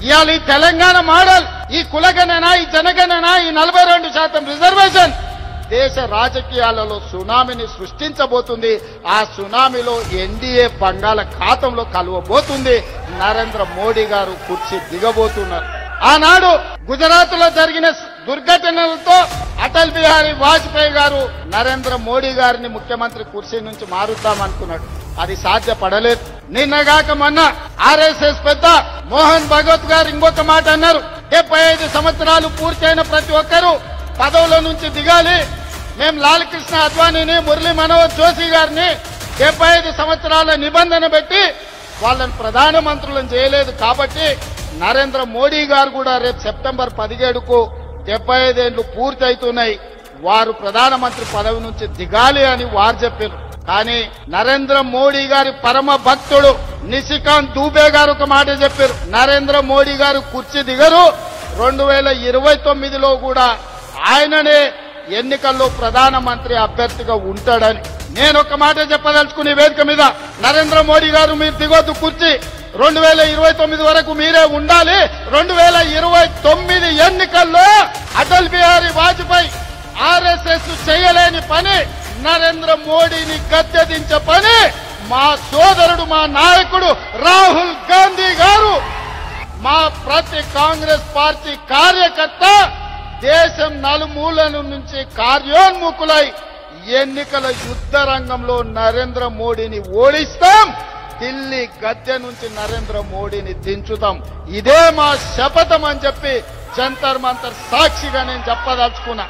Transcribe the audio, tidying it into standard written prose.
ఇవాళ ఈ తెలంగాణ మోడల్, ఈ కులగణన, ఈ జనగణన, ఈ 42% రిజర్వేషన్ దేశ రాజకీయాలలో సునామీని సృష్టించబోతుంది. ఆ సునామీలో ఎన్డీఏ బంగాళాఖాతంలో కలవబోతుంది. నరేంద్ర మోడీ గారు కుర్చీ దిగబోతున్నారు. ఆనాడు గుజరాత్ లో జరిగిన దుర్ఘటనలతో అటల్ బిహారీ వాజ్పేయి గారు నరేంద్ర మోడీ గారిని ముఖ్యమంత్రి కుర్చీ నుంచి మారుద్దామనుకున్నాడు. అది సాధ్యపడలేదు. నిన్నగాక మొన్న ఆర్ఎస్ఎస్ పెద్ద మోహన్ భగవత్ గారు ఇంకొక మాట అన్నారు. 75 సంవత్సరాలు పూర్తయిన ప్రతి ఒక్కరూ పదవుల నుంచి దిగాలి. మేము లాల్ కృష్ణ అద్వానీని, మురళీ మనోహర్ జోషి గారిని 75 సంవత్సరాల నిబంధన పెట్టి వాళ్ళని ప్రధానమంత్రులను చేయలేదు. కాబట్టి నరేంద్ర మోడీ గారు కూడా రేపు సెప్టెంబర్ 17కు 75 ఏళ్లు పూర్తి అవుతున్నాయి. వారు ప్రధానమంత్రి పదవి నుంచి దిగాలి అని వారు చెప్పారు. కానీ నరేంద్ర మోడీ గారి పరమ భక్తుడు నిశికాంత్ దూబే గారు ఒక మాట చెప్పారు. నరేంద్ర మోడీ గారు కుర్చీ దిగరు, 2029లో కూడా ఆయననే ఎన్నికల్లో ప్రధానమంత్రి అభ్యర్థిగా ఉంటాడని. నేను ఒక మాట చెప్పదలుచుకునే వేదిక మీద, నరేంద్ర మోడీ గారు మీరు దిగొద్దు కుర్చీ, 2029 వరకు మీరే ఉండాలి. 2029 ఎన్నికల్లో అటల్ బిహారీ వాజ్పేయి ఆర్ఎస్ఎస్ చేయలేని పని, నరేంద్ర మోడీని గద్దెదించే పని మా సోదరుడు, మా నాయకుడు రాహుల్ గాంధీ గారు, మా ప్రతి కాంగ్రెస్ పార్టీ కార్యకర్త దేశం నలుమూలల నుంచి కార్యోన్ముఖులై ఎన్నికల యుద్ధ రంగంలో నరేంద్ర మోడీని ఓడిస్తాం. ఢిల్లీ గద్దె నుంచి నరేంద్ర మోడీని దించుతాం. ఇదే మా శపథం అని చెప్పి జంతర్ మంతర్ సాక్షిగా నేను చెప్పదలుచుకున్నా.